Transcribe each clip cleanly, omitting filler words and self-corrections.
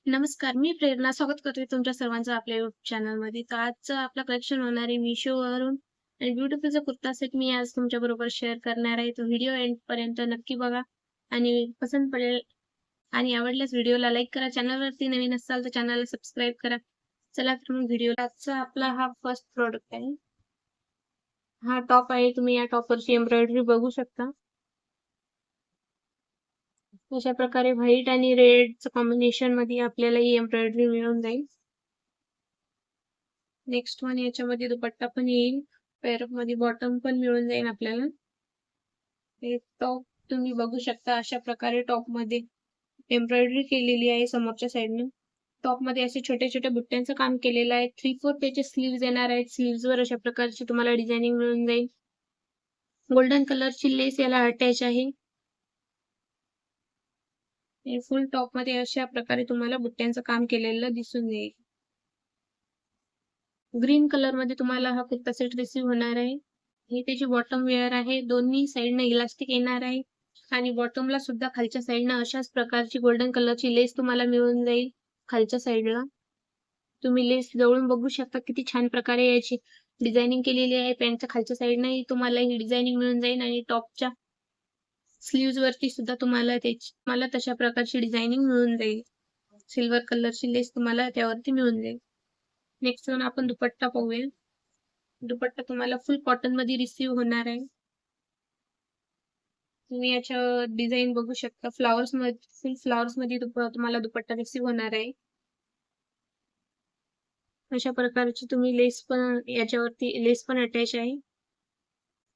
नमस्कार, मी प्रेरणा स्वागत करते तुमच्या सर्वांचं आपल्या YouTube चॅनलमध्ये. तर आजचं आपलं कलेक्शन होणार आहे Meeshoवरून आणि ब्युटिफुलचा कुर्ता सेट मी आज तुमच्याबरोबर शेअर करणार आहे. तो व्हिडिओ एंडपर्यंत नक्की बघा आणि पसंत पडेल आणि आवडल्यास व्हिडिओला लाईक करा. चॅनलवरती नवीन असाल तर चॅनलला सबस्क्राईब करा. चला तर मग व्हिडिओ आजचा आपला हा फर्स्ट प्रॉडक्ट आहे. हा टॉप आहे. तुम्ही या टॉपवरची एम्ब्रॉयडरी बघू शकता. अशा प्रकारे व्हाईट आणि रेडचं कॉम्बिनेशन मध्ये आपल्याला ही एम्ब्रॉयडरी मिळून जाईल. नेक्स्ट वन याच्यामध्ये दुपट्टा पण येईल. पेअर मध्ये बॉटम पण मिळून जाईल आपल्याला. हे टॉप तुम्ही बघू शकता. अशा प्रकारे टॉप मध्ये एम्ब्रॉयडरी केलेली आहे समोरच्या साईडने. टॉप मध्ये असे छोटे छोटे बुट्ट्यांचं काम केलेलं आहे. 3/4 त्याचे स्लीव्स येणार आहेत. स्लीव्स वर अशा प्रकारची तुम्हाला डिझायनिंग मिळून जाईल. गोल्डन कलरची लेस याला अटॅच आहे. फुल टॉप मध्ये अशा प्रकारे तुम्हाला बुट्ट्यांचं काम केलेलं दिसून येईल. ग्रीन कलर मध्ये तुम्हाला हा कुर्ता सेट रिसीव्ह होणार आहे. ही त्याची बॉटम वेअर आहे. दोन्ही साईडनं इलास्टिक येणार आहे आणि बॉटमला सुद्धा खालच्या साईडनं अशाच प्रकारची गोल्डन कलरची लेस तुम्हाला मिळून जाईल. खालच्या साईडला तुम्ही लेस जवळून बघू शकता किती छान प्रकारे याची डिझायनिंग केलेली आहे. पॅन्टच्या खालच्या साईडनंही तुम्हाला ही डिझायनिंग मिळून जाईल आणि टॉपच्या स्लीव्ज वरती सुद्धा तुम्हाला तशा प्रकारची डिझायनिंग मिळून जाईल. सिल्वर कलरची लेस तुम्हाला त्यावरती मिळून जाईल. नेक्स्ट वन आपण दुपट्टा पाहूया. दुपट्टा तुम्हाला फुल कॉटन मध्ये रिसीव्ह होणार आहे. तुम्ही याच्या डिझाईन बघू शकता. फुल फ्लॉवर्स मध्ये तुम्हाला दुपट्टा रिसीव्ह होणार आहे. अशा प्रकारची तुम्ही लेस पण अटॅच आहे.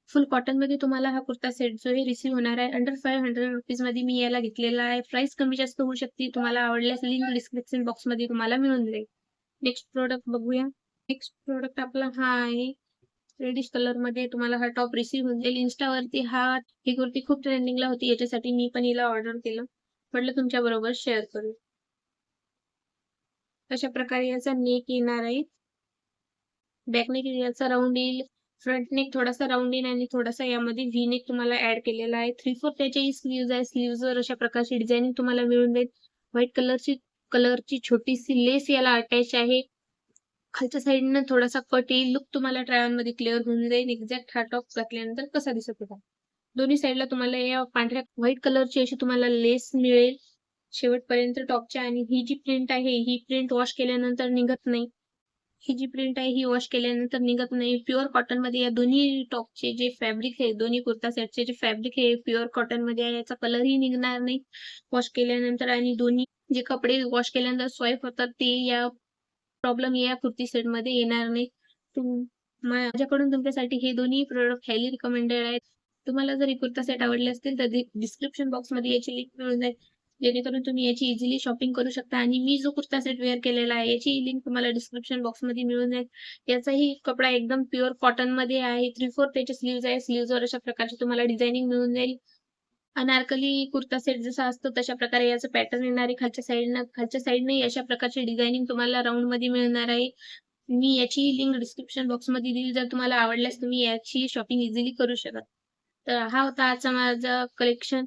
फुल कॉटन मध्ये तुम्हाला हा कुर्ता सेट जो आहे रिसीव्ह होणार आहे. अंडर 500 रुपीज मध्ये मी याला घेतलेला आहे. प्राइस कमी जास्त होऊ शकते. तुम्हाला आवडल्यास लिंक डिस्क्रिप्शन बॉक्स मध्ये तुम्हाला मिळून जाईल. नेक्स्ट प्रोडक्ट बघूया. नेक्स्ट प्रोडक्ट आपला हा आहे. रेडिश कलर मध्ये तुम्हाला हा टॉप रिसीव्ह होऊन जाईल. इन्स्टावरती ही कुर्ती खूप ट्रेंडिंगला होती. याच्यासाठी मी पण हिला ऑर्डर केलं. म्हटलं तुमच्या बरोबर शेअर करू. अशा प्रकारे याचा नेक येणार आहे. बॅक नेक याचा राऊंड येईल. फ्रंट नेक थोडासा राऊंड येईल आणि थोडासा यामध्ये व्ही नेक तुम्हाला ऍड केलेला आहे. 3/4 त्याच्याही स्लीव्ज आहे. स्लीव्ज वर अशा प्रकारची डिझायनिंग तुम्हाला मिळून जाईल. व्हाईट कलरची छोटीशी लेस याला अटॅच आहे. खालच्या साईडनं थोडासा कट येईल. लुक तुम्हाला ट्राय ऑन मध्ये क्लिअर होऊन जाईल. एक्झॅक्ट हा टॉप घातल्यानंतर कसा दिसत होता. दोन्ही साईडला तुम्हाला या पांढऱ्या व्हाईट कलरची अशी तुम्हाला लेस मिळेल शेवटपर्यंत टॉपच्या. आणि ही जी प्रिंट आहे ही प्रिंट वॉश केल्यानंतर निघत नाही. ही जी प्रिंट आहे ही वॉश केल्यानंतर निघत नाही. प्युअर कॉटन मध्ये या दोन्ही टॉपचे जे फॅब्रिक आहे, दोन्ही कुर्ता सेटचे जे फॅब्रिक आहे प्युअर कॉटन मध्ये आहे. याचा कलरही निघणार नाही वॉश केल्यानंतर. आणि दोन्ही जे कपडे वॉश केल्यानंतर स्वाईप होतात ते प्रॉब्लेम या कुर्ती सेट मध्ये येणार नाही. माझ्याकडून तुमच्यासाठी हे दोन्ही प्रोडक्ट हायली रिकमेंडेड आहेत. तुम्हाला जर हे कुर्ता सेट आवडले असतील तर डिस्क्रिप्शन बॉक्स मध्ये याची लिंक मिळून जाईल, जेणेकरून तुम्ही याची इझिली शॉपिंग करू शकता. आणि मी जो कुर्ता सेट वेअर केलेला आहे याची लिंक तुम्हाला डिस्क्रिप्शन बॉक्स मध्ये मिळून जाईल. याचाही कपडा एकदम प्युअर कॉटन मध्ये आहे. 3/4 त्याचे स्लीव्ज आहे. स्लीव्ज वर अशा प्रकारची तुम्हाला डिझायनिंग मिळून जाईल. अनारकली कुर्ता सेट जसा असतो तशा प्रकारे याचं पॅटर्न येणार आहे. खालच्या साईडने अशा प्रकारची डिझायनिंग तुम्हाला राऊंड मध्ये मिळणार आहे. मी याची लिंक डिस्क्रिप्शन बॉक्स मध्ये दिली. जर तुम्हाला आवडल्यास तुम्ही याची शॉपिंग इझिली करू शकता. तर हा होता आजचा माझा कलेक्शन.